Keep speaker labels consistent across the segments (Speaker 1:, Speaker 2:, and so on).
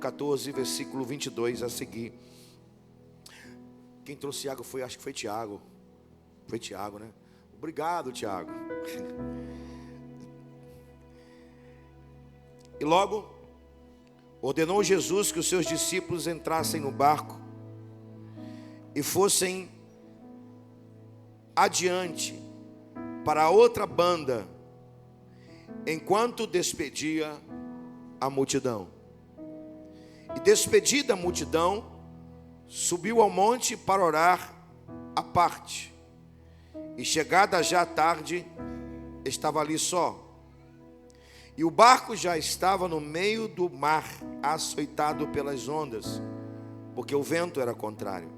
Speaker 1: 14, versículo 22 a seguir. Quem trouxe água foi, acho que foi Tiago. Foi Tiago, né? Obrigado, Tiago. E logo ordenou Jesus que os seus discípulos entrassem no barco e fossem adiante para a outra banda, enquanto despedia a multidão. E despedida a multidão, subiu ao monte para orar à parte. E chegada já a tarde, estava ali só. E o barco já estava no meio do mar, açoitado pelas ondas, porque o vento era contrário.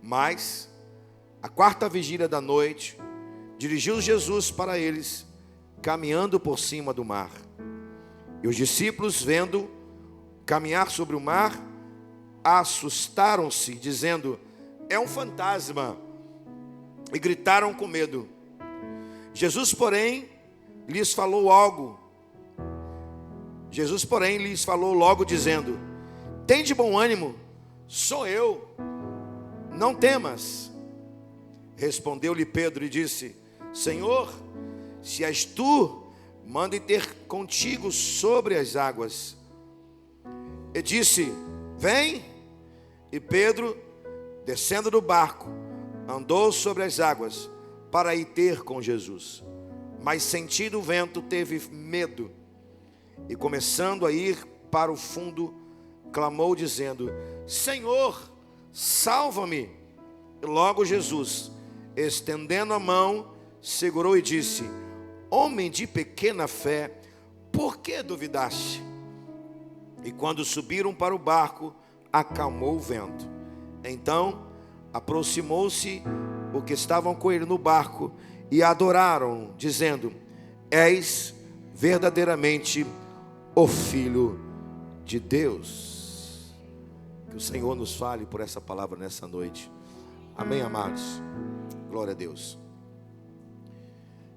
Speaker 1: Mas, à quarta vigília da noite, dirigiu Jesus para eles, caminhando por cima do mar. E os discípulos, vendo caminhar sobre o mar, assustaram-se, dizendo: é um fantasma, e gritaram com medo. Jesus, porém, lhes falou logo, dizendo: tende bom ânimo, sou eu, não temas. Respondeu-lhe Pedro e disse: Senhor, se és tu, manda ter contigo sobre as águas. E disse: vem. E Pedro, descendo do barco, andou sobre as águas para ir ter com Jesus. Mas sentindo o vento, teve medo, e começando a ir para o fundo, clamou dizendo: Senhor, salva-me. E logo Jesus, estendendo a mão, segurou e disse: homem de pequena fé, por que duvidaste? E quando subiram para o barco, acalmou o vento. Então aproximou-se o que estavam com ele no barco e adoraram, dizendo: és verdadeiramente o Filho de Deus. Que o Senhor nos fale por essa palavra nessa noite. Amém, amados? Glória a Deus.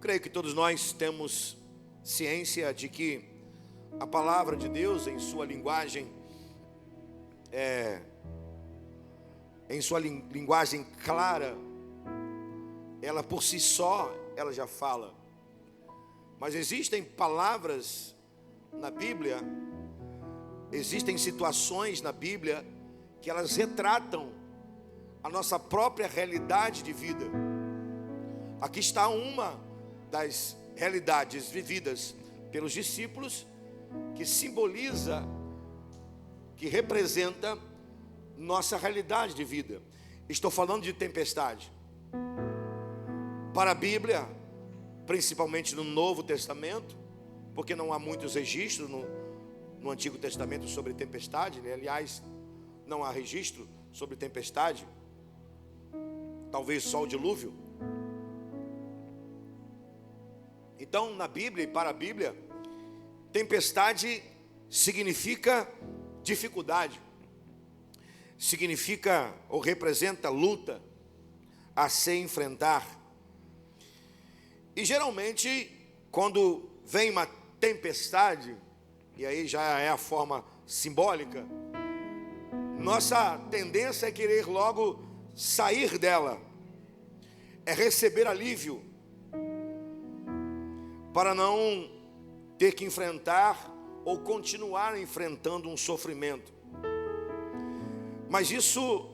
Speaker 1: Creio que todos nós temos ciência de que a palavra de Deus, em sua linguagem clara, ela por si só, ela já fala. Mas existem palavras na Bíblia, existem situações na Bíblia que elas retratam a nossa própria realidade de vida. Aqui está uma das realidades vividas pelos discípulos, que simboliza, que representa nossa realidade de vida. Estou falando de tempestade. Para a Bíblia, principalmente no Novo Testamento, porque não há muitos registros no Antigo Testamento sobre tempestade, né? Aliás, não há registro sobre tempestade, talvez só o dilúvio. Então, na Bíblia e para a Bíblia, tempestade significa dificuldade, significa ou representa luta a se enfrentar. E geralmente, quando vem uma tempestade, e aí já é a forma simbólica, nossa tendência é querer logo sair dela, é receber alívio, para não ter que enfrentar ou continuar enfrentando um sofrimento. Mas isso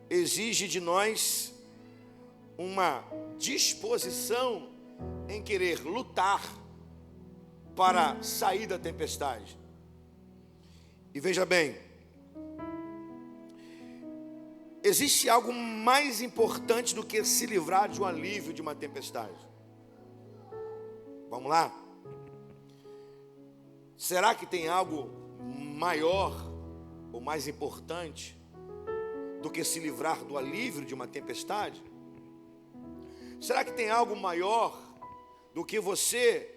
Speaker 1: exige de nós uma disposição em querer lutar para sair da tempestade. E veja bem, existe algo mais importante do que se livrar de um alívio de uma tempestade. Vamos lá? Será que tem algo maior ou mais importante do que se livrar do alívio de uma tempestade? Será que tem algo maior do que você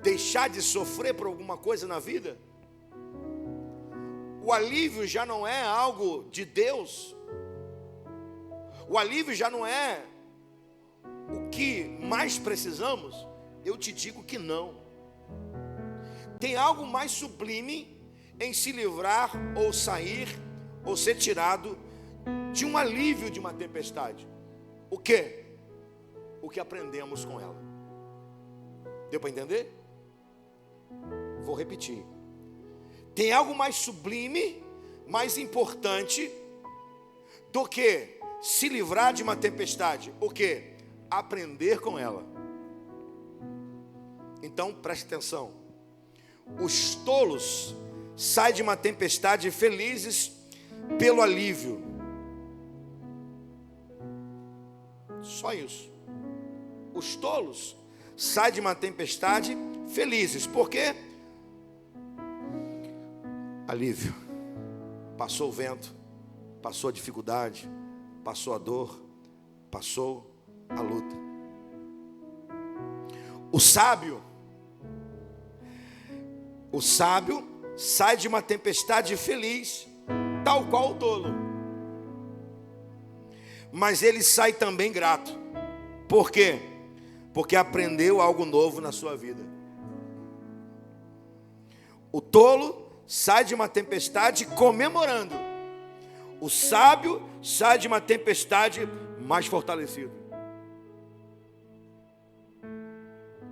Speaker 1: deixar de sofrer por alguma coisa na vida? O alívio já não é algo de Deus. O alívio já não é o que mais precisamos. Eu te digo que não. Tem algo mais sublime em se livrar ou sair ou ser tirado de um alívio de uma tempestade. O quê? O que aprendemos com ela. Deu para entender? Vou repetir. Tem algo mais sublime, mais importante do que se livrar de uma tempestade. O quê? Aprender com ela. Então preste atenção. Os tolos saem de uma tempestade felizes pelo alívio. Só isso. Os tolos saem de uma tempestade felizes. Por quê? Alívio. Passou o vento, passou a dificuldade, passou a dor, passou a luta. O sábio sai de uma tempestade feliz, tal qual o tolo. Mas ele sai também grato. Por quê? Porque aprendeu algo novo na sua vida. O tolo sai de uma tempestade comemorando. O sábio sai de uma tempestade mais fortalecido.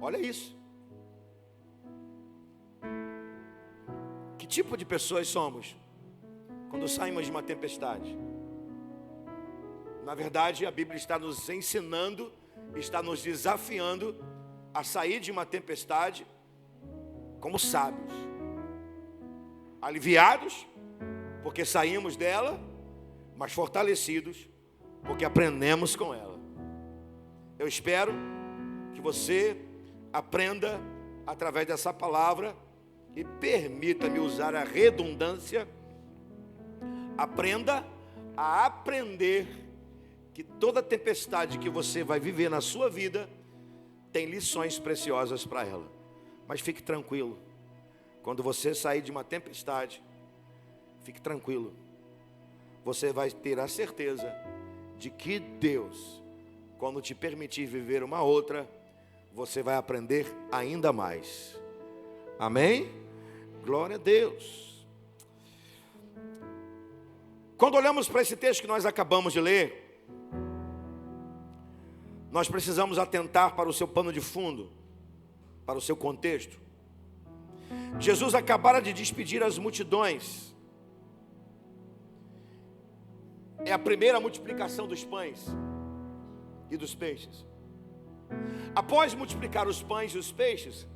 Speaker 1: Olha isso. Que tipo de pessoas somos quando saímos de uma tempestade? Na verdade, a Bíblia está nos ensinando, está nos desafiando a sair de uma tempestade como sábios, aliviados porque saímos dela, mas fortalecidos porque aprendemos com ela. Eu espero que você aprenda através dessa palavra e permita-me usar a redundância. Aprenda a aprender que toda tempestade que você vai viver na sua vida tem lições preciosas para ela. Mas fique tranquilo. Quando você sair de uma tempestade, fique tranquilo. Você vai ter a certeza de que Deus, quando te permitir viver uma outra, você vai aprender ainda mais. Amém? Glória a Deus. Quando olhamos para esse texto que nós acabamos de ler, nós precisamos atentar para o seu pano de fundo, para o seu contexto. Jesus acabara de despedir as multidões. É a primeira multiplicação dos pães e dos peixes. Após multiplicar os pães e os peixes,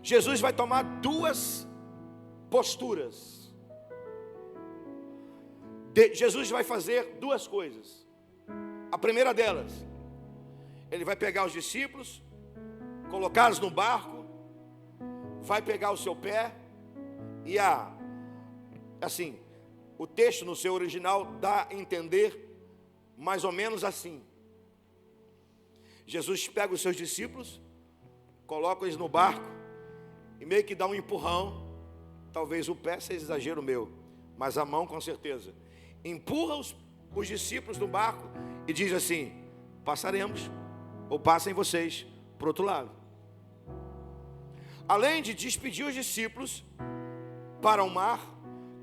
Speaker 1: Jesus vai tomar duas posturas. Jesus vai fazer duas coisas. A primeira delas, ele vai pegar os discípulos, colocá-los no barco, vai pegar o seu pé e assim, o texto no seu original dá a entender mais ou menos assim. Jesus pega os seus discípulos, coloca eles no barco e meio que dá um empurrão. Talvez o pé seja exagero meu, mas a mão com certeza. Empurra os discípulos do barco e diz assim: passaremos, ou passem vocês para o outro lado. Além de despedir os discípulos para o mar,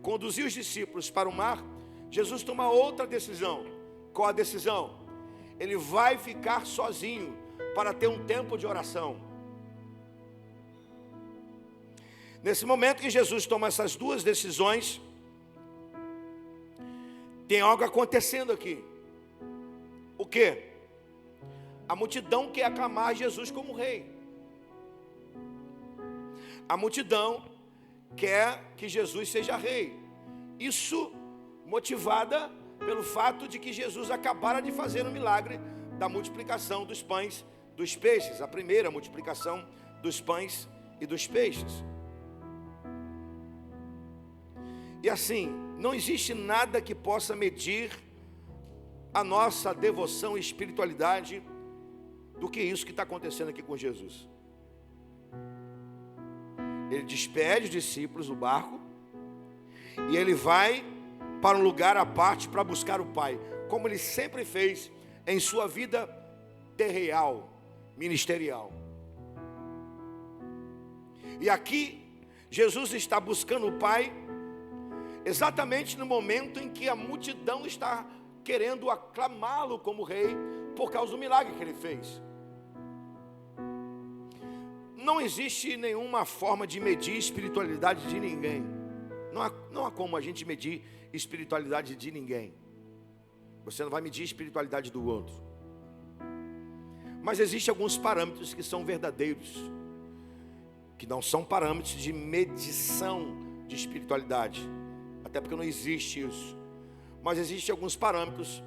Speaker 1: conduzir os discípulos para o mar, Jesus toma outra decisão. Qual a decisão? Ele vai ficar sozinho para ter um tempo de oração. Nesse momento que Jesus toma essas duas decisões, tem algo acontecendo aqui. O quê? A multidão quer aclamar Jesus como rei. A multidão quer que Jesus seja rei. Isso motivada pelo fato de que Jesus acabara de fazer um milagre da multiplicação dos pães e dos peixes. A primeira multiplicação dos pães e dos peixes. E assim, não existe nada que possa medir a nossa devoção e espiritualidade do que isso que está acontecendo aqui com Jesus. Ele despede os discípulos do barco e ele vai para um lugar à parte para buscar o Pai, como ele sempre fez em sua vida terreal, ministerial. E aqui, Jesus está buscando o Pai, exatamente no momento em que a multidão está querendo aclamá-lo como rei, por causa do milagre que ele fez. Não existe nenhuma forma de medir a espiritualidade de ninguém. Não há como a gente medir a espiritualidade de ninguém. Você não vai medir a espiritualidade do outro. Mas existem alguns parâmetros que são verdadeiros, que não são parâmetros de medição de espiritualidade, até porque não existe isso. Mas existem alguns parâmetros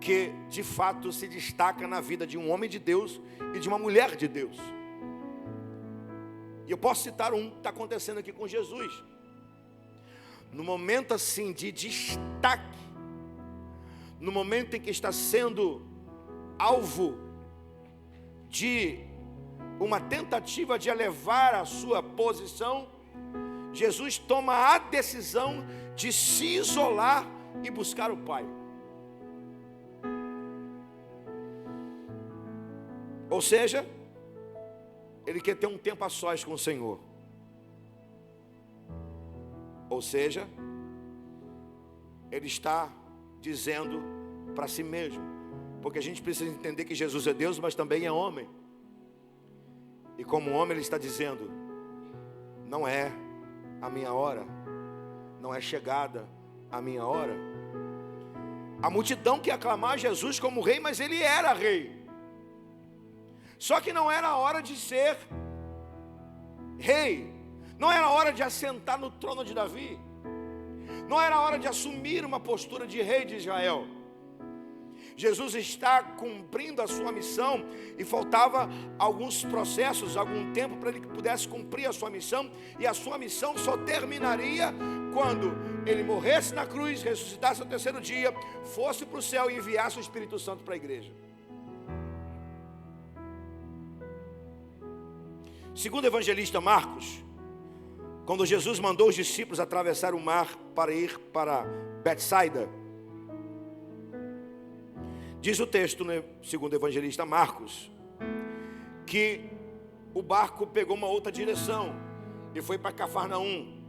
Speaker 1: que de fato se destacam na vida de um homem de Deus e de uma mulher de Deus. E eu posso citar um que está acontecendo aqui com Jesus. No momento assim de destaque, no momento em que está sendo alvo de uma tentativa de elevar a sua posição, Jesus toma a decisão de se isolar e buscar o Pai. Ou seja, ele quer ter um tempo a sós com o Senhor. Ou seja, ele está dizendo para si mesmo, porque a gente precisa entender que Jesus é Deus, mas também é homem. E como homem ele está dizendo, não é a minha hora, não é chegada a minha hora. A multidão quer aclamar Jesus como rei, mas ele era rei. Só que não era a hora de ser rei, não era a hora de assentar no trono de Davi, não era a hora de assumir uma postura de rei de Israel. Jesus está cumprindo a sua missão e faltava alguns processos, algum tempo para ele que pudesse cumprir a sua missão, e a sua missão só terminaria quando ele morresse na cruz, ressuscitasse no terceiro dia, fosse para o céu e enviasse o Espírito Santo para a igreja. Segundo o evangelista Marcos, quando Jesus mandou os discípulos atravessar o mar para ir para Betsaida, diz o texto, né, segundo o evangelista Marcos, que o barco pegou uma outra direção e foi para Cafarnaum.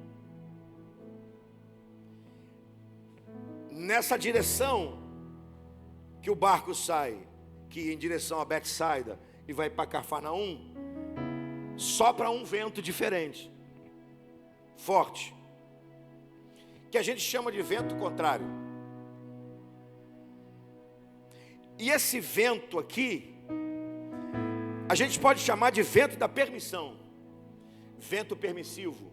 Speaker 1: Nessa direção que o barco sai, que em direção a Betsaida e vai para Cafarnaum, sopra um vento diferente, forte, que a gente chama de vento contrário. E esse vento aqui, a gente pode chamar de vento da permissão, vento permissivo.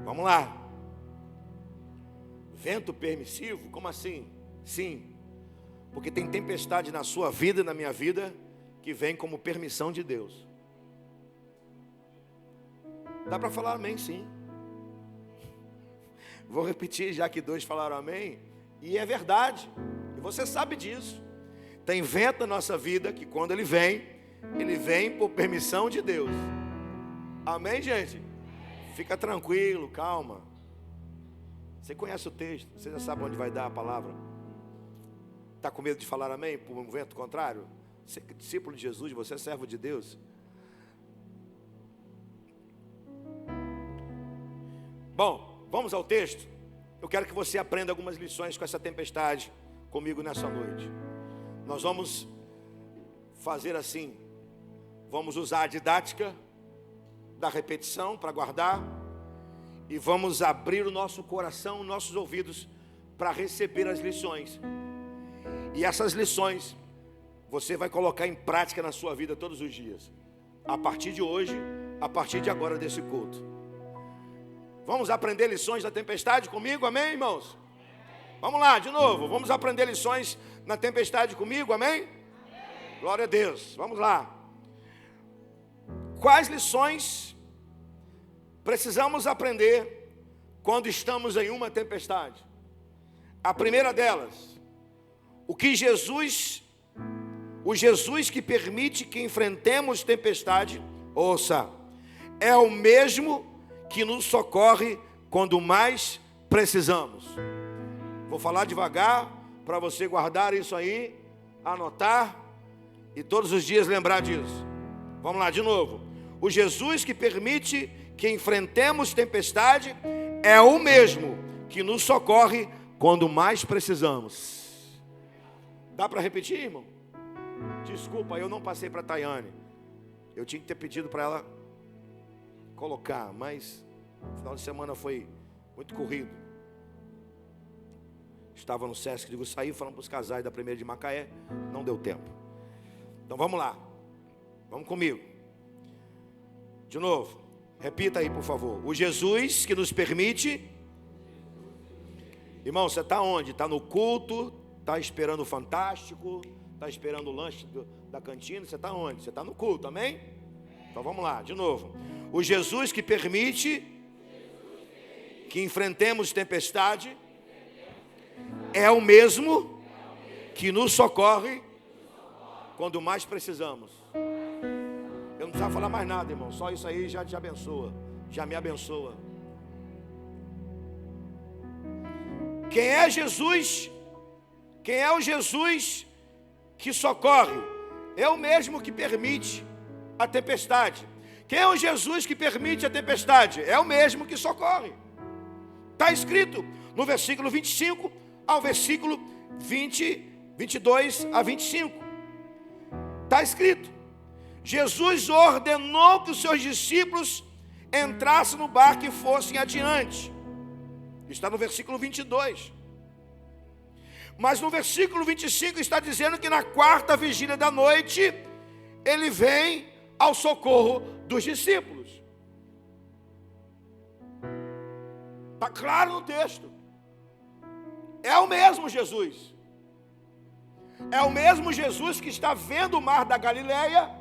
Speaker 1: Vamos lá. Vento permissivo? Como assim? Sim, porque tem tempestade na sua vida e na minha vida que vem como permissão de Deus. Dá para falar amém, sim. Vou repetir, já que dois falaram amém. E é verdade, e você sabe disso. Tem vento na nossa vida que quando ele vem por permissão de Deus. Amém, gente? Fica tranquilo, calma. Você conhece o texto, você já sabe onde vai dar a palavra. Está com medo de falar amém por um vento contrário? Você é discípulo de Jesus, você é servo de Deus. Bom, vamos ao texto. Eu quero que você aprenda algumas lições com essa tempestade comigo nessa noite. Nós vamos fazer assim. Vamos usar a didática da repetição para guardar. E vamos abrir o nosso coração, nossos ouvidos para receber as lições. E essas lições você vai colocar em prática na sua vida todos os dias. A partir de hoje, a partir de agora desse culto. Vamos aprender lições da tempestade comigo, amém, irmãos? Vamos lá, de novo, vamos aprender lições na tempestade comigo, amém? Glória a Deus, vamos lá. Quais lições precisamos aprender quando estamos em uma tempestade? A primeira delas, o Jesus que permite que enfrentemos tempestade, ouça, é o mesmo que nos socorre quando mais precisamos. Vou falar devagar para você guardar isso aí, anotar e todos os dias lembrar disso. Vamos lá, de novo. o Jesus que permite que enfrentemos tempestade é o mesmo que nos socorre quando mais precisamos. Dá para repetir, irmão? Desculpa, eu não passei para a Tayane. Eu tinha que ter pedido para ela colocar, mas o final de semana foi muito corrido. Estava no Sesc, digo, saí falando para os casais da primeira de Macaé, não deu tempo. Então vamos lá, vamos comigo. De novo, repita aí por favor. O Jesus que nos permite. Irmão, você está onde? Está no culto? Está esperando o Fantástico? Está esperando o lanche da cantina? Você está onde? Você está no culto, amém? Então vamos lá, de novo. O Jesus que permite que enfrentemos tempestade é o mesmo que nos socorre quando mais precisamos. Eu não precisava falar mais nada, irmão. Só isso aí já te abençoa. Já me abençoa. Quem é Jesus? Quem é o Jesus que socorre? É o mesmo que permite a tempestade. Quem é o Jesus que permite a tempestade? É o mesmo que socorre. Está escrito no versículo 25 ao versículo 22 a 25. Está escrito: Jesus ordenou que os seus discípulos entrassem no barco e fossem adiante. Está no versículo 22. Mas no versículo 25 está dizendo que na quarta vigília da noite ele vem ao socorro dos discípulos. Está claro no texto. É o mesmo Jesus. É o mesmo Jesus que está vendo o mar da Galileia,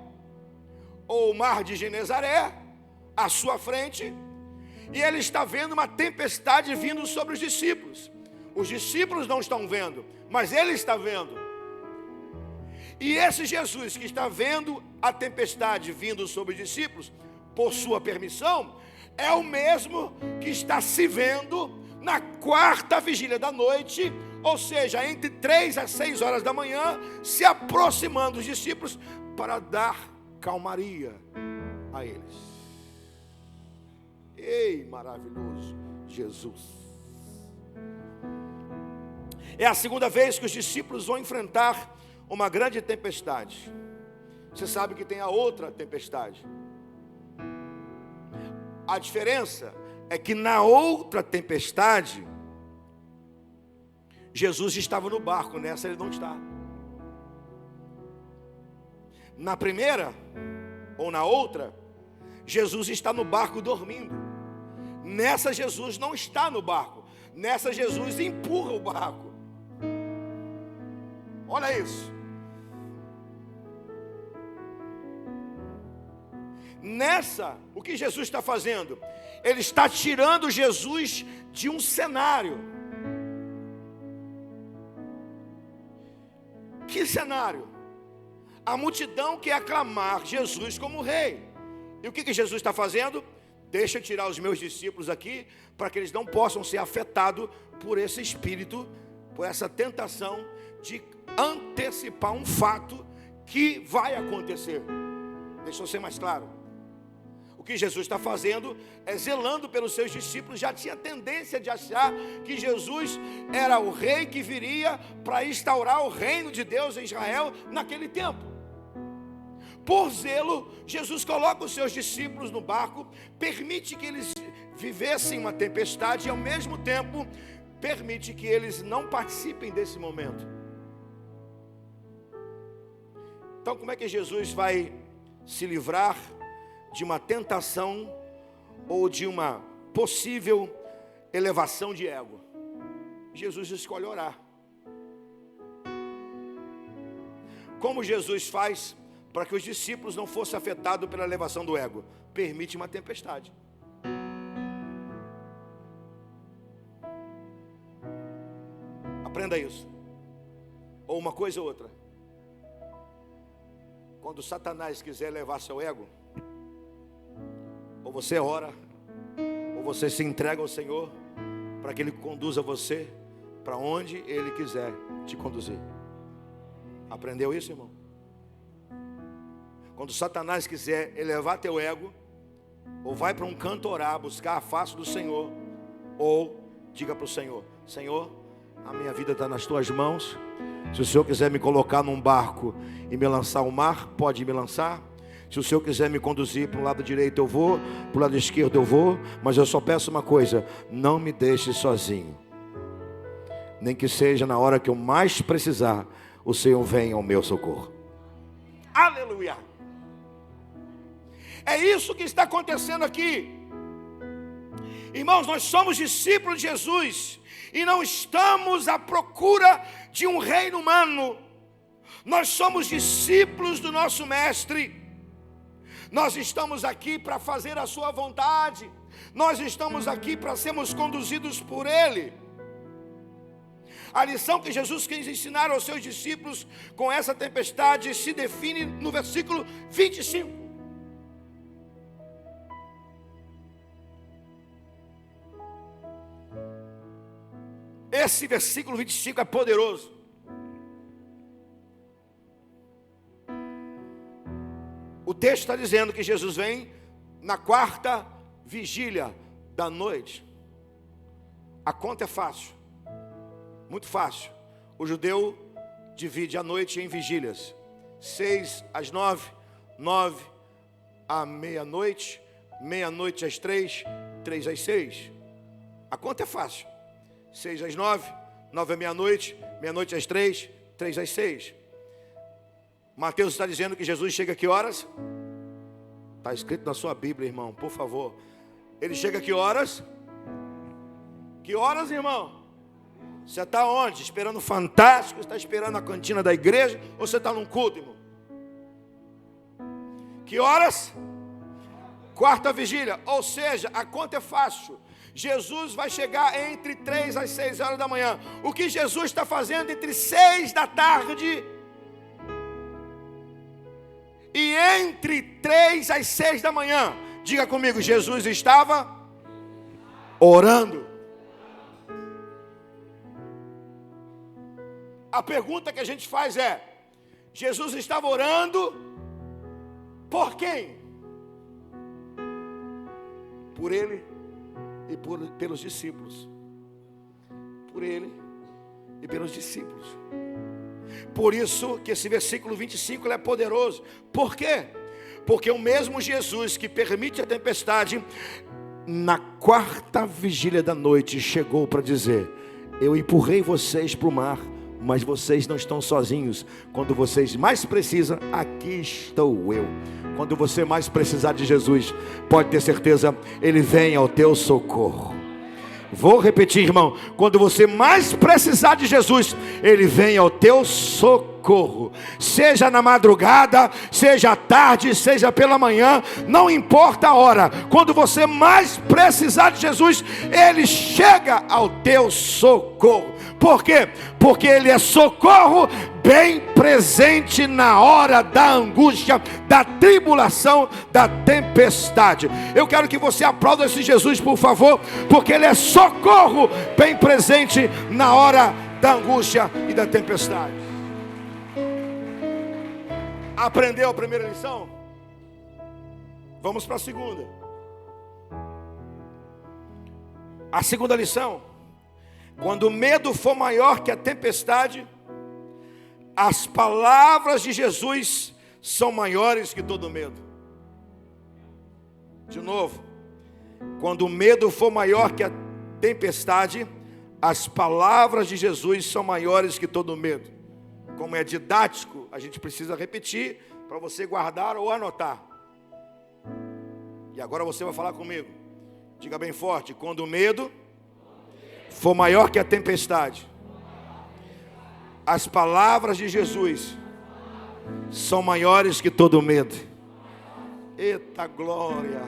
Speaker 1: ou o mar de Genezaré, à sua frente, e ele está vendo uma tempestade vindo sobre os discípulos. Os discípulos não estão vendo, mas ele está vendo. E esse Jesus que está vendo a tempestade vindo sobre os discípulos, por sua permissão, é o mesmo que está se vendo na quarta vigília da noite, ou seja, entre 3 a 6 horas da manhã, se aproximando dos discípulos para dar calmaria a eles. Ei, maravilhoso Jesus. É a segunda vez que os discípulos vão enfrentar uma grande tempestade. Você sabe que tem a outra tempestade. A diferença é que na outra tempestade, Jesus estava no barco, nessa ele não está. Na primeira, ou na outra, Jesus está no barco dormindo. Nessa, Jesus não está no barco. Nessa, Jesus empurra o barco. Olha isso. Nessa, o que Jesus está fazendo? Ele está tirando Jesus de um cenário. Que cenário? A multidão quer aclamar Jesus como rei. E o que Jesus está fazendo? Deixa eu tirar os meus discípulos aqui, para que eles não possam ser afetados por esse espírito, por essa tentação de antecipar um fato que vai acontecer. Deixa eu ser mais claro. O que Jesus está fazendo é zelando pelos seus discípulos. Já tinha tendência de achar que Jesus era o rei que viria para instaurar o reino de Deus em Israel naquele tempo. Por zelo, Jesus coloca os seus discípulos no barco, permite que eles vivessem uma tempestade e ao mesmo tempo permite que eles não participem desse momento. Então, como é que Jesus vai se livrar de uma tentação ou de uma possível elevação de ego? Jesus escolhe orar. Como Jesus faz para que os discípulos não fossem afetados pela elevação do ego? Permite uma tempestade. Aprenda isso. Ou uma coisa ou outra. Quando Satanás quiser levar seu ego, ou você ora, ou você se entrega ao Senhor, para que Ele conduza você para onde Ele quiser te conduzir. Aprendeu isso, irmão? Quando Satanás quiser elevar teu ego, ou vai para um canto orar, buscar a face do Senhor, ou diga para o Senhor: Senhor, a minha vida está nas tuas mãos. Se o Senhor quiser me colocar num barco e me lançar ao mar, pode me lançar. Se o Senhor quiser me conduzir para o lado direito, eu vou, para o lado esquerdo eu vou, mas eu só peço uma coisa: não me deixe sozinho. Nem que seja na hora que eu mais precisar, o Senhor venha ao meu socorro. Aleluia! É isso que está acontecendo aqui. Irmãos, nós somos discípulos de Jesus e não estamos à procura de um reino humano. Nós somos discípulos do nosso mestre. Nós estamos aqui para fazer a sua vontade. Nós estamos aqui para sermos conduzidos por Ele. A lição que Jesus quis ensinar aos seus discípulos com essa tempestade se define no versículo 25. Esse versículo 25 é poderoso. O texto está dizendo que Jesus vem na quarta vigília da noite. A conta é fácil, muito fácil. O judeu divide a noite em vigílias: 6 às 9, 9 à meia-noite, meia-noite às 3, 3 às 6. A conta é fácil: 6 às 9, 9 à meia-noite, meia-noite às 3, 3 às 6. Mateus está dizendo que Jesus chega a que horas? Está escrito na sua Bíblia, irmão, por favor. Ele chega a que horas? Que horas, irmão? Você está onde? Esperando o Fantástico? Está esperando a cantina da igreja? Ou você está num culto, irmão? Que horas? Quarta vigília. Ou seja, a conta é fácil. Jesus vai chegar entre 3 às 6 horas da manhã. O que Jesus está fazendo entre 6 da tarde e entre 3 às 6 da manhã? Diga comigo: Jesus estava orando. A pergunta que a gente faz é: Jesus estava orando por quem? Por Ele e pelos discípulos. Por Ele e pelos discípulos. Por isso que esse versículo 25 ele é poderoso. Por quê? Porque o mesmo Jesus que permite a tempestade, na quarta vigília da noite, chegou para dizer: eu empurrei vocês para o mar, mas vocês não estão sozinhos. Quando vocês mais precisam, aqui estou eu. Quando você mais precisar de Jesus, pode ter certeza, Ele vem ao teu socorro. Vou repetir, irmão: quando você mais precisar de Jesus, Ele vem ao teu socorro. Seja na madrugada, seja à tarde, seja pela manhã, não importa a hora. Quando você mais precisar de Jesus, Ele chega ao teu socorro. Por quê? Porque Ele é socorro bem presente na hora da angústia, da tribulação, da tempestade. Eu quero que você aplaude esse Jesus, por favor, porque Ele é socorro bem presente na hora da angústia e da tempestade. Aprendeu a primeira lição? Vamos para a segunda. A segunda lição: quando o medo for maior que a tempestade, as palavras de Jesus são maiores que todo medo. De novo: quando o medo for maior que a tempestade, as palavras de Jesus são maiores que todo medo. Como é didático, a gente precisa repetir para você guardar ou anotar. E agora você vai falar comigo. Diga bem forte: quando o medo for maior que a tempestade, as palavras de Jesus são maiores que todo medo. Eita glória,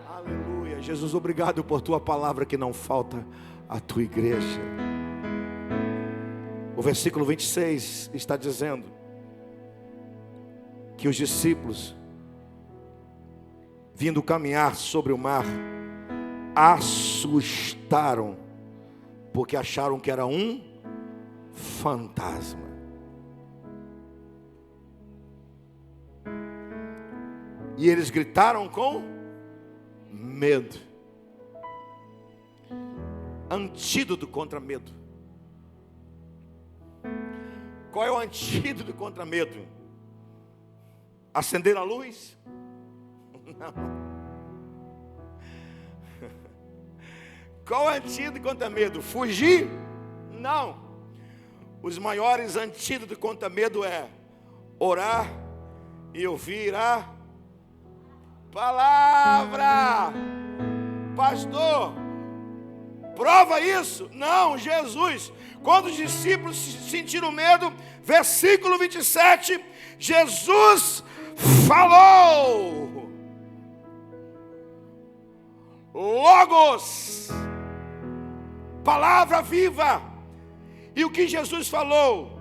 Speaker 1: aleluia. Jesus, obrigado por tua palavra que não falta à tua igreja. O versículo 26 está dizendo que os discípulos, vindo caminhar sobre o mar, assustaram, porque acharam que era um fantasma. E eles gritaram com medo. Antídoto contra medo. Qual é o antídoto contra medo? Acender a luz? Não. Qual é o antídoto contra medo? Fugir? Não. Os maiores antídotos contra medo é orar e ouvir a palavra. Pastor, prova isso? Não, Jesus. Quando os discípulos sentiram medo, versículo 27, Jesus falou. Logos, palavra viva. E o que Jesus falou?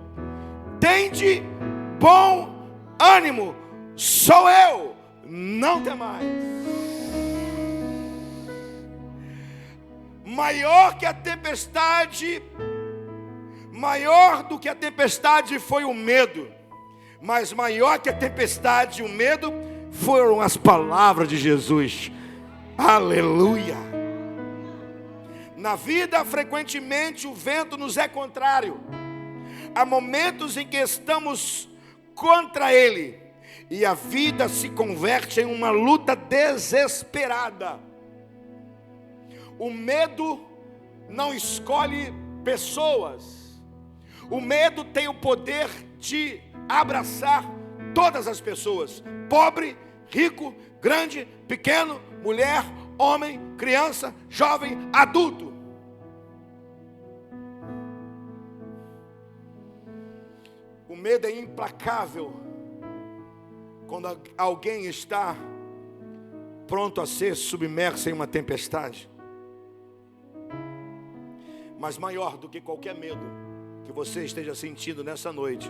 Speaker 1: Tende bom ânimo, sou eu, não temais. Maior que a tempestade, maior do que a tempestade foi o medo, mas maior que a tempestade e o medo foram as palavras de Jesus. Aleluia. Na vida, frequentemente, o vento nos é contrário. Há momentos em que estamos contra ele, e a vida se converte em uma luta desesperada. O medo não escolhe pessoas. O medo tem o poder de abraçar todas as pessoas. Pobre, rico, grande, pequeno, mulher, homem, criança, jovem, adulto. O medo é implacável quando alguém está pronto a ser submerso em uma tempestade. Mas maior do que qualquer medo que você esteja sentindo nessa noite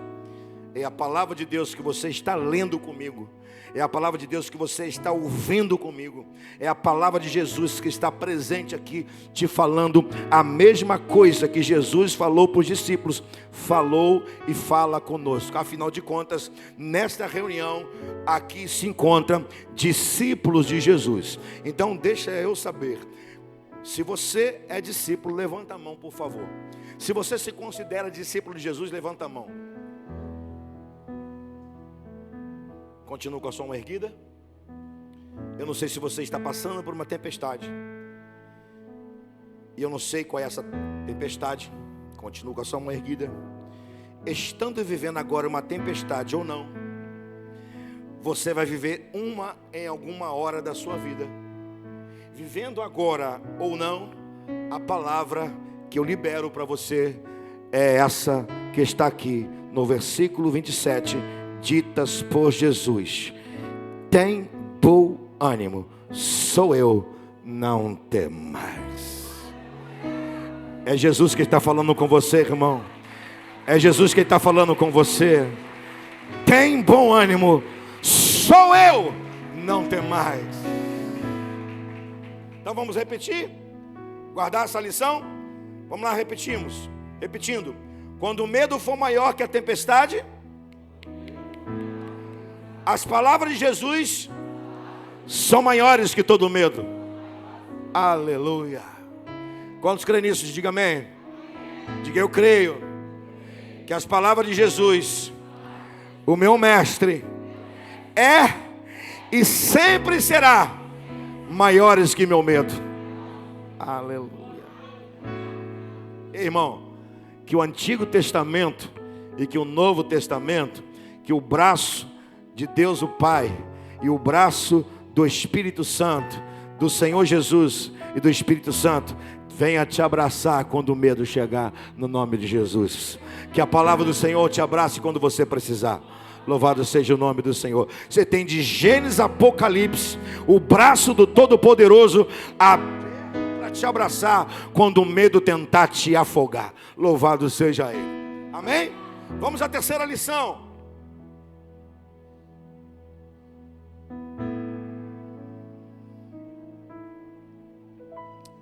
Speaker 1: é a palavra de Deus que você está lendo comigo. É a palavra de Deus que você está ouvindo comigo. É a palavra de Jesus que está presente aqui, te falando a mesma coisa que Jesus falou para os discípulos, falou e fala conosco. Afinal de contas, nesta reunião aqui se encontram discípulos de Jesus. Então deixa eu saber, se você é discípulo, levanta a mão, por favor. Se você se considera discípulo de Jesus, levanta a mão. Continua com a sua mão erguida. Eu não sei se você está passando por uma tempestade, e eu não sei qual é essa tempestade. Continua com a sua mão erguida. Estando vivendo agora uma tempestade ou não, você vai viver uma em alguma hora da sua vida. Vivendo agora ou não, a palavra que eu libero para você é essa que está aqui no versículo 27, ditas por Jesus: tem bom ânimo, sou eu, não temais. É Jesus que está falando com você, irmão. É Jesus que está falando com você. Tem bom ânimo, sou eu, não temais. Então vamos repetir, guardar essa lição. Vamos lá, repetindo. Quando o medo for maior que a tempestade, as palavras de Jesus são maiores que todo medo. Aleluia. Quantos creem nisso? Diga amém. Diga eu creio que as palavras de Jesus, o meu mestre, é e sempre será maiores que meu medo. Aleluia. Irmão, que o Antigo Testamento e que o Novo Testamento, que o braço de Deus o Pai e o braço do Espírito Santo, do Senhor Jesus e do Espírito Santo, venha te abraçar quando o medo chegar, no nome de Jesus. Que a palavra do Senhor te abrace quando você precisar. Louvado seja o nome do Senhor. Você tem de Gênesis a Apocalipse o braço do Todo-Poderoso para te abraçar quando o medo tentar te afogar. Louvado seja Ele. Amém? Vamos à terceira lição.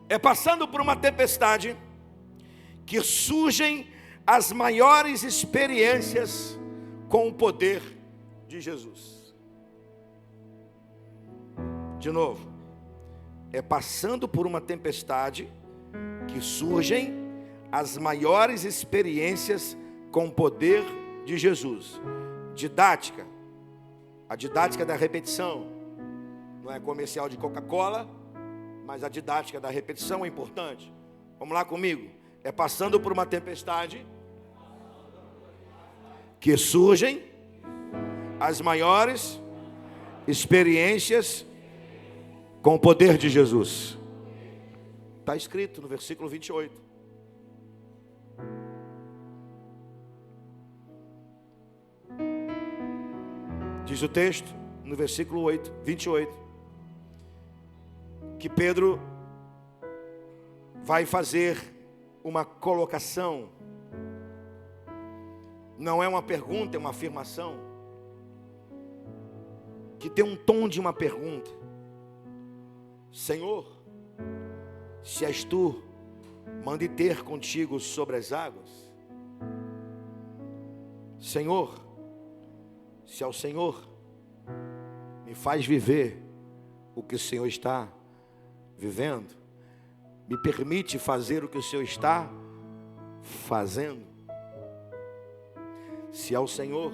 Speaker 1: É passando por uma tempestade que surgem as maiores experiências com o poder de Jesus. De novo. É passando por uma tempestade que surgem as maiores experiências com o poder de Jesus. Didática. A didática da repetição. Não é comercial de Coca-Cola, mas a didática da repetição é importante. Vamos lá comigo. É passando por uma tempestade que surgem as maiores experiências com o poder de Jesus. Está escrito no versículo 28. Diz o texto, no versículo 28, que Pedro vai fazer uma colocação. Não é uma pergunta, é uma afirmação, que tem um tom de uma pergunta. Senhor, se és tu, mande ter contigo sobre as águas. Senhor, se é o Senhor, me faz viver o que o Senhor está vivendo. Me permite fazer o que o Senhor está fazendo. Se é o Senhor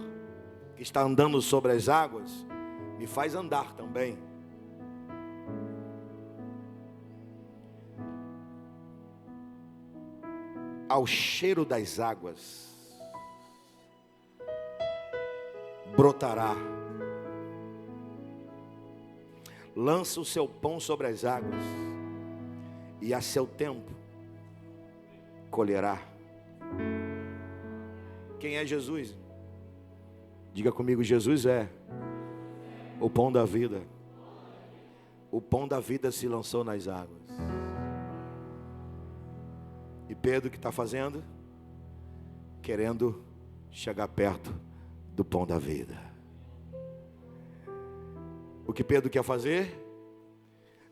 Speaker 1: que está andando sobre as águas, me faz andar também. Ao cheiro das águas brotará. Lança o seu pão sobre as águas e a seu tempo colherá. Quem é Jesus? Diga comigo, Jesus é o pão da vida. O pão da vida se lançou nas águas. E Pedro, o que está fazendo? Querendo chegar perto do pão da vida. O que Pedro quer fazer?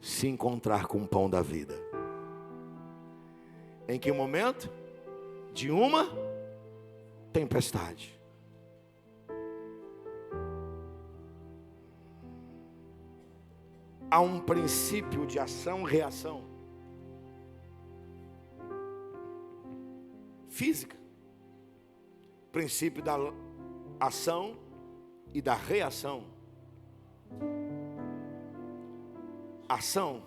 Speaker 1: Se encontrar com o pão da vida. Em que momento? De uma tempestade. Há um princípio de ação-reação física. Princípio da ação e da reação. Ação.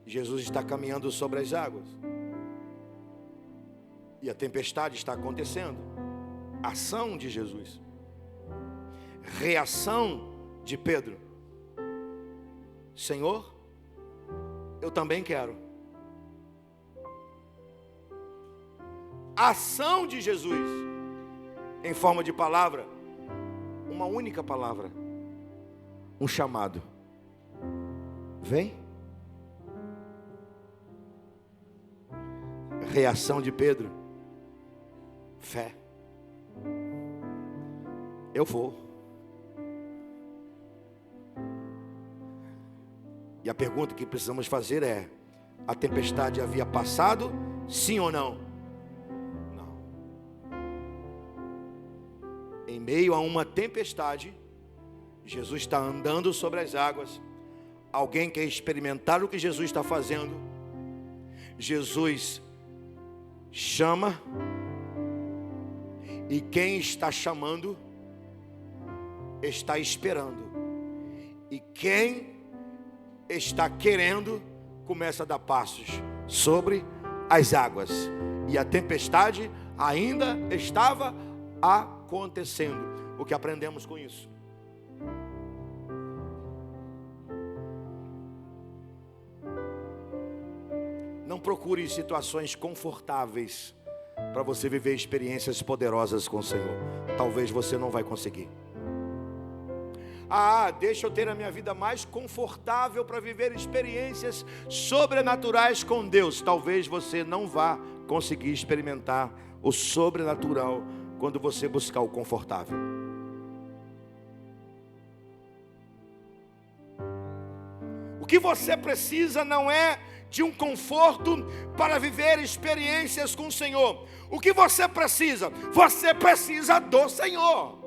Speaker 1: Jesus está caminhando sobre as águas. E a tempestade está acontecendo. Ação de Jesus. Reação de Pedro. Senhor, eu também quero. Ação de Jesus. Em forma de palavra. Uma única palavra. Um chamado. Vem. Reação de Pedro. Fé. Eu vou. E a pergunta que precisamos fazer é: a tempestade havia passado? Sim ou não? Não. Em meio a uma tempestade, Jesus está andando sobre as águas. Alguém quer experimentar o que Jesus está fazendo. Jesus chama. E quem está chamando está esperando. E quem está querendo começa a dar passos sobre as águas. E a tempestade ainda estava acontecendo. O que aprendemos com isso? Não procure situações confortáveis para você viver experiências poderosas com o Senhor. Talvez você não vai conseguir. Deixa eu ter a minha vida mais confortável para viver experiências sobrenaturais com Deus. Talvez você não vá conseguir experimentar o sobrenatural quando você buscar o confortável. O que você precisa não é de um conforto para viver experiências com o Senhor. O que você precisa? Você precisa do Senhor.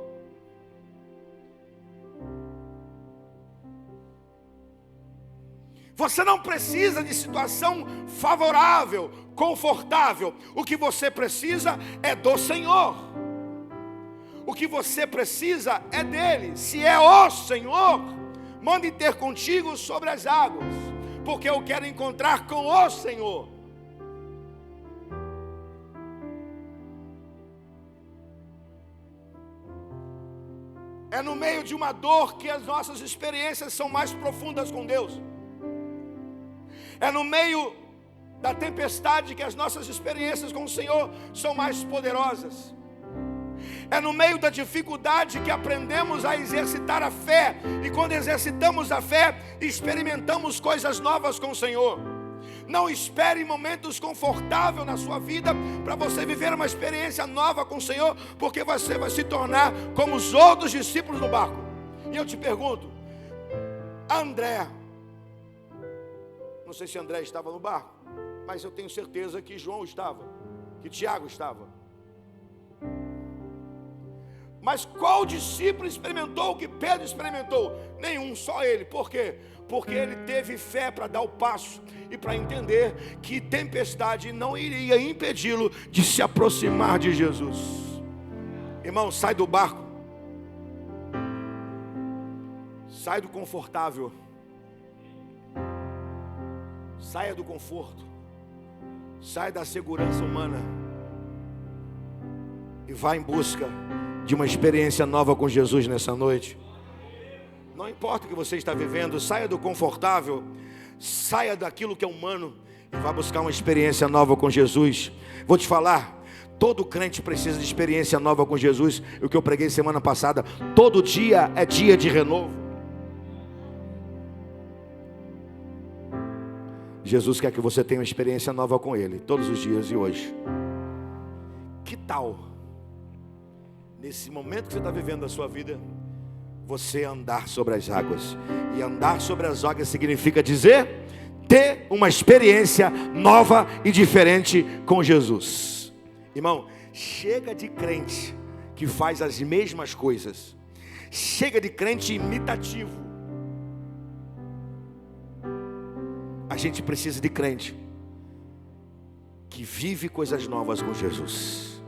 Speaker 1: Você não precisa de situação favorável, confortável. O que você precisa é do Senhor. O que você precisa é dele. Se é o Senhor, mande ter contigo sobre as águas, porque eu quero encontrar com o Senhor. É no meio de uma dor que as nossas experiências são mais profundas com Deus. É no meio da tempestade que as nossas experiências com o Senhor são mais poderosas. É no meio da dificuldade que aprendemos a exercitar a fé. E quando exercitamos a fé, experimentamos coisas novas com o Senhor. Não espere momentos confortáveis na sua vida para você viver uma experiência nova com o Senhor, porque você vai se tornar como os outros discípulos no barco. E eu te pergunto, André, não sei se André estava no barco, mas eu tenho certeza que João estava, que Tiago estava. Mas qual discípulo experimentou o que Pedro experimentou? Nenhum, só ele. Por quê? Porque ele teve fé para dar o passo e para entender que tempestade não iria impedi-lo de se aproximar de Jesus. Irmão, sai do barco. Sai do confortável. Saia do conforto. Saia da segurança humana. E vá em busca de uma experiência nova com Jesus nessa noite. Não importa o que você está vivendo, saia do confortável, saia daquilo que é humano e vá buscar uma experiência nova com Jesus. Vou te falar, todo crente precisa de experiência nova com Jesus. O que eu preguei semana passada, todo dia é dia de renovo. Jesus quer que você tenha uma experiência nova com Ele, todos os dias e hoje. Que tal, nesse momento que você está vivendo a sua vida, você andar sobre as águas? E andar sobre as águas significa dizer, ter uma experiência nova e diferente com Jesus. Irmão, chega de crente que faz as mesmas coisas. Chega de crente imitativo. A gente precisa de crente que vive coisas novas com Jesus.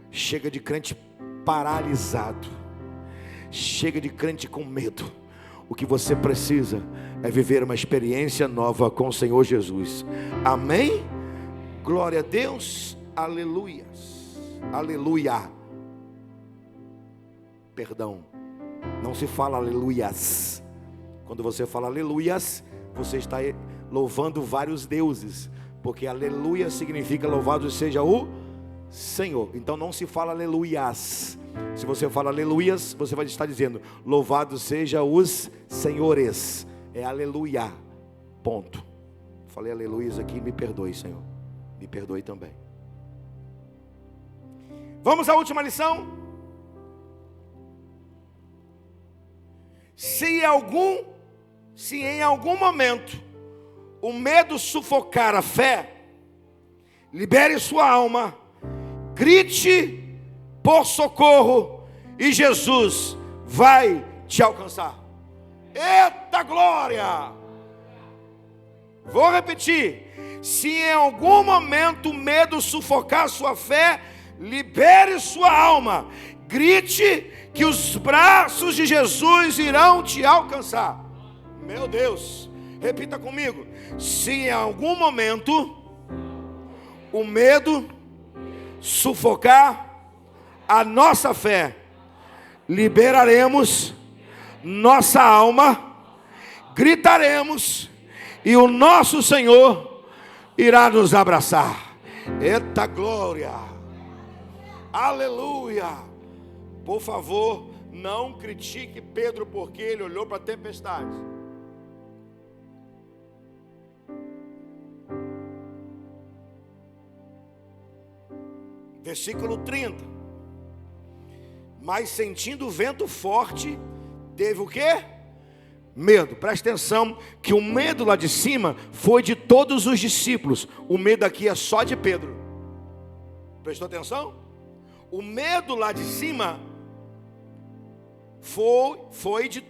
Speaker 1: Chega de crente paralisado. Chega de crente com medo. O que você precisa é viver uma experiência nova com o Senhor Jesus. Amém? Glória a Deus. Aleluias. Aleluia. Perdão. Não se fala aleluias. Quando você fala aleluias, você está louvando vários deuses. Porque aleluia significa louvado seja o Senhor. Então não se fala aleluias. Se você fala aleluias, você vai estar dizendo louvado seja os senhores. É aleluia. Ponto. Falei aleluias aqui, me perdoe, Senhor. Me perdoe também. Vamos à última lição. Se em algum momento o medo sufocar a fé, libere sua alma, grite por socorro e Jesus vai te alcançar. Eita glória! Vou repetir. Se em algum momento o medo sufocar sua fé, libere sua alma, grite que os braços de Jesus irão te alcançar. Meu Deus, repita comigo. Se em algum momento o medo sufocar a nossa fé, liberaremos nossa alma, gritaremos e o nosso Senhor irá nos abraçar. Eita glória! Aleluia! Por favor, não critique Pedro porque ele olhou para a tempestade. Versículo 30. Mas sentindo o vento forte, teve o quê? Medo. Presta atenção que o medo lá de cima foi de todos os discípulos. O medo aqui é só de Pedro. Prestou atenção? O medo lá de cima foi de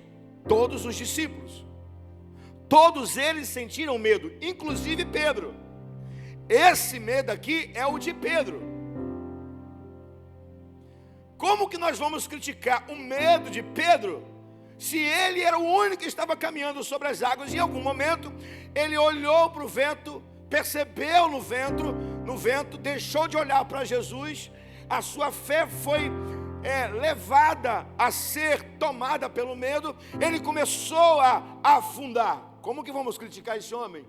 Speaker 1: todos os discípulos. Todos eles sentiram medo, inclusive Pedro. Esse medo aqui é o de Pedro. Como que nós vamos criticar o medo de Pedro, se ele era o único que estava caminhando sobre as águas? Em algum momento, ele olhou para o vento, percebeu no vento, deixou de olhar para Jesus, a sua fé foi levada a ser tomada pelo medo, ele começou a afundar. Como que vamos criticar esse homem?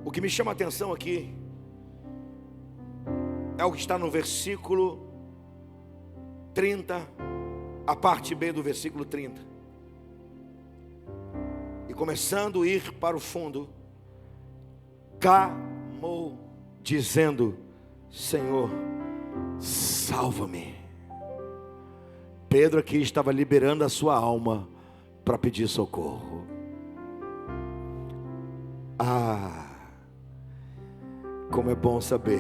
Speaker 1: O que me chama a atenção aqui é o que está no versículo 30, a parte B do versículo 30. E começando a ir para o fundo, clamou, dizendo: Senhor, salva-me. Pedro aqui estava liberando a sua alma para pedir socorro. Como é bom saber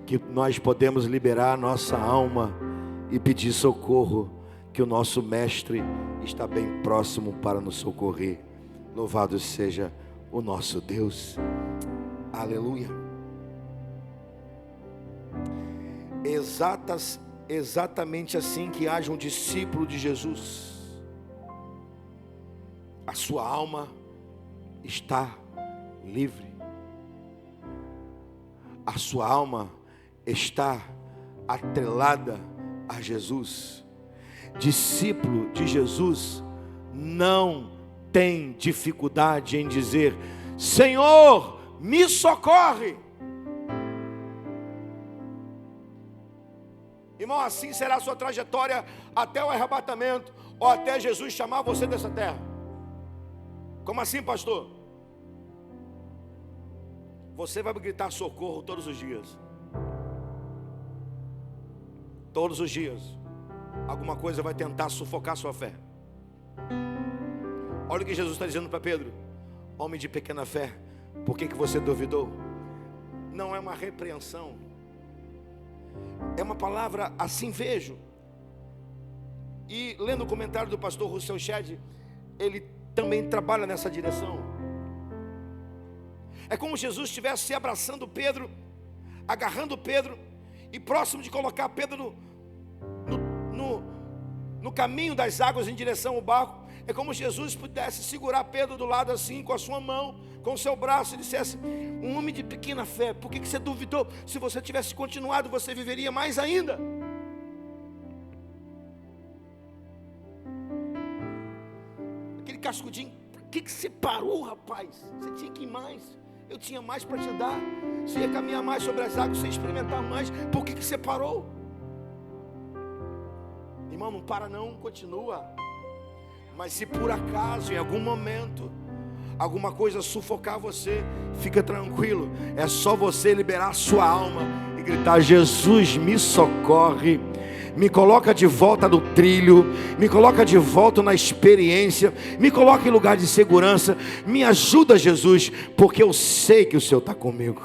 Speaker 1: que nós podemos liberar a nossa alma e pedir socorro, que o nosso mestre está bem próximo para nos socorrer. Louvado seja o nosso Deus. Aleluia. Exatamente assim que haja um discípulo de Jesus, a sua alma está livre. A sua alma está atrelada a Jesus. Discípulo de Jesus não tem dificuldade em dizer: Senhor, me socorre. Irmão, assim será a sua trajetória até o arrebatamento, ou até Jesus chamar você dessa terra. Como assim, pastor? Você vai gritar socorro todos os dias. Todos os dias alguma coisa vai tentar sufocar sua fé. Olha o que Jesus está dizendo para Pedro: homem de pequena fé, por que você duvidou? Não é uma repreensão, é uma palavra assim vejo. E lendo o comentário do pastor Russell Shedd, ele também trabalha nessa direção. É como Jesus estivesse abraçando Pedro, agarrando Pedro, e próximo de colocar Pedro no caminho das águas em direção ao barco. É como se Jesus pudesse segurar Pedro do lado assim, com a sua mão, com o seu braço, e dissesse: um homem de pequena fé, por que você duvidou? Se você tivesse continuado, você viveria mais ainda. Aquele cascudinho: por que você parou, rapaz? Você tinha que ir mais. Eu tinha mais para te dar. Você ia caminhar mais sobre as águas, você ia experimentar mais. Por que você parou? Irmão, não para não, continua. Mas se por acaso, em algum momento, alguma coisa sufocar você, fica tranquilo. É só você liberar a sua alma e gritar: Jesus, me socorre. Me coloca de volta no trilho, me coloca de volta na experiência, me coloca em lugar de segurança, me ajuda, Jesus, porque eu sei que o Senhor está comigo.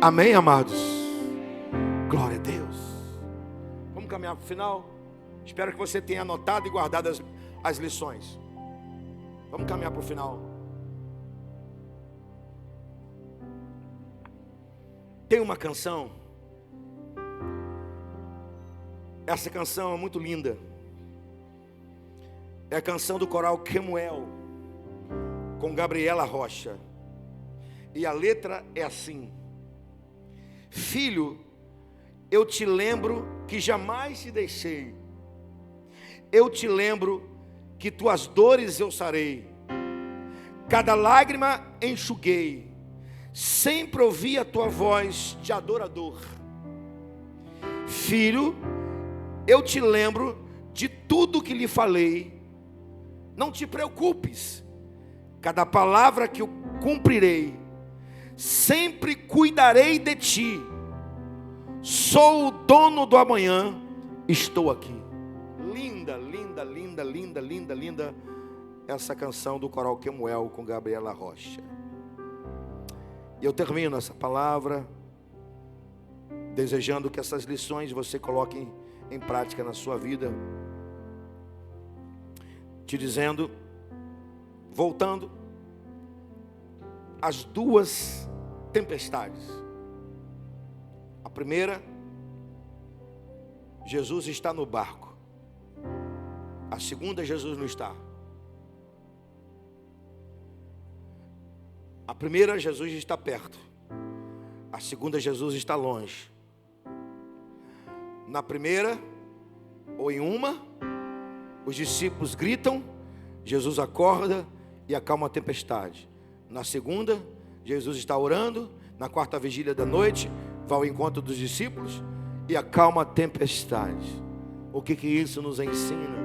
Speaker 1: Amém, amados? Glória a Deus. Vamos caminhar para o final. Espero que você tenha anotado e guardado as lições. Vamos caminhar para o final. Tem uma canção. Essa canção é muito linda. É a canção do coral Kemuel, com Gabriela Rocha. E a letra é assim: filho, eu te lembro que jamais te deixei. Eu te lembro que tuas dores eu sarei. Cada lágrima enxuguei. Sempre ouvi a tua voz de adorador. Filho, eu te lembro de tudo que lhe falei. Não te preocupes, cada palavra que eu cumprirei. Sempre cuidarei de ti. Sou o dono do amanhã, estou aqui. Linda, linda, linda, linda, linda, linda essa canção do coral Kemuel com Gabriela Rocha. E eu termino essa palavra desejando que essas lições você coloque em prática na sua vida, te dizendo, voltando às duas tempestades. A primeira, Jesus está no barco. A segunda, Jesus não está. A primeira, Jesus está perto. A segunda, Jesus está longe. Na primeira, ou em uma, os discípulos gritam, Jesus acorda e acalma a tempestade. Na segunda, Jesus está orando, na quarta vigília da noite, vai ao encontro dos discípulos e acalma a tempestade. O que isso nos ensina?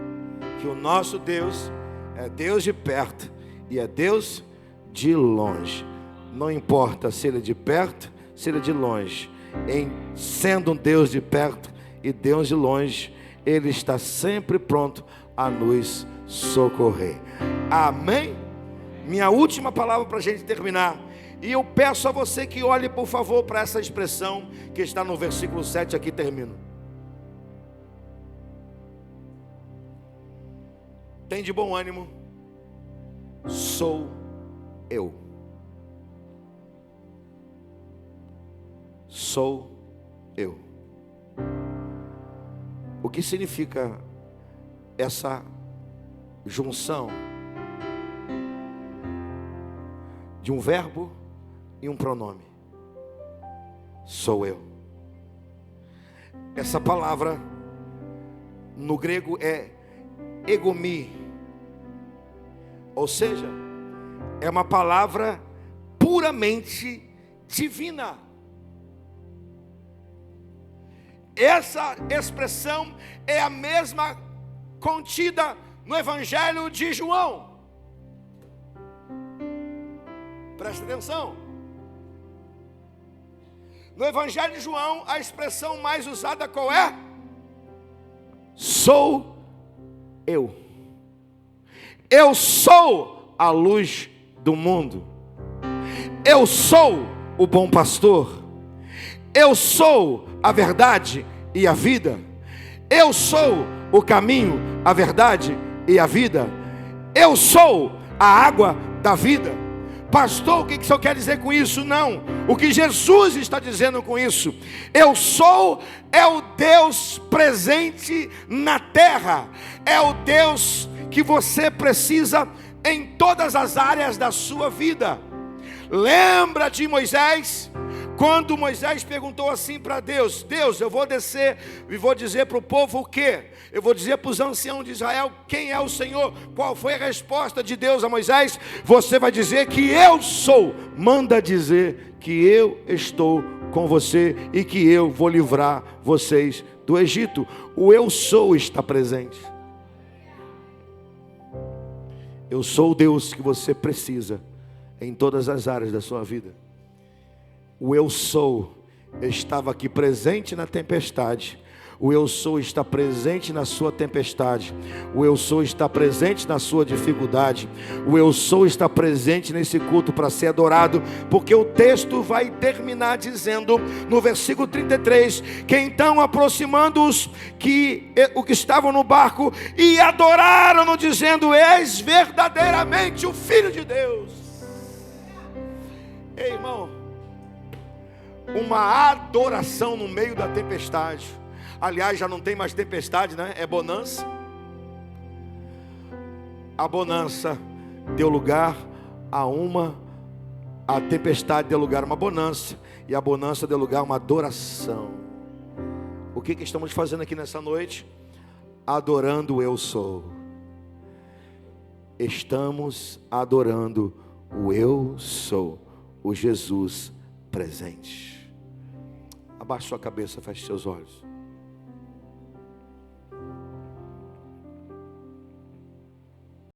Speaker 1: Que o nosso Deus é Deus de perto e é Deus de longe. Não importa se Ele é de perto, se Ele é de longe. Sendo um Deus de perto e Deus de longe, Ele está sempre pronto a nos socorrer. Amém? Minha última palavra para a gente terminar. E eu peço a você que olhe, por favor, para essa expressão que está no versículo 7, aqui termino. Tem de bom ânimo, sou eu. Sou eu. O que significa essa junção de um verbo e um pronome? Sou eu. Essa palavra no grego é egomi, ou seja, é uma palavra puramente divina. Essa expressão é a mesma contida no Evangelho de João. Presta atenção. No Evangelho de João, a expressão mais usada qual é? Sou eu. Eu sou a luz do mundo. Eu sou o bom pastor. Eu sou a verdade e a vida. Eu sou o caminho, a verdade e a vida. Eu sou a água da vida. Pastor, o que o senhor quer dizer com isso? Não, o que Jesus está dizendo com isso: eu sou é o Deus presente na terra. É o Deus que você precisa em todas as áreas da sua vida. Lembra de Moisés? Quando Moisés perguntou assim para Deus: Deus, eu vou descer e vou dizer para o povo o quê? Eu vou dizer para os anciãos de Israel quem é o Senhor. Qual foi a resposta de Deus a Moisés? Você vai dizer que eu sou. Manda dizer que eu estou com você e que eu vou livrar vocês do Egito. O eu sou está presente. Eu sou o Deus que você precisa em todas as áreas da sua vida. O eu sou estava aqui presente na tempestade. O eu sou está presente na sua tempestade. O eu sou está presente na sua dificuldade. O eu sou está presente nesse culto para ser adorado, porque o texto vai terminar dizendo no versículo 33, que então aproximando-os que estavam no barco e adoraram-no, dizendo: és verdadeiramente o Filho de Deus. Ei, irmão, uma adoração no meio da tempestade. Aliás, já não tem mais tempestade, né? É bonança. A bonança deu lugar a tempestade deu lugar a uma bonança, e a bonança deu lugar a uma adoração. O que estamos fazendo aqui nessa noite? Adorando o eu sou. Estamos adorando o eu sou, o Jesus presente. Abaixe sua cabeça, feche seus olhos.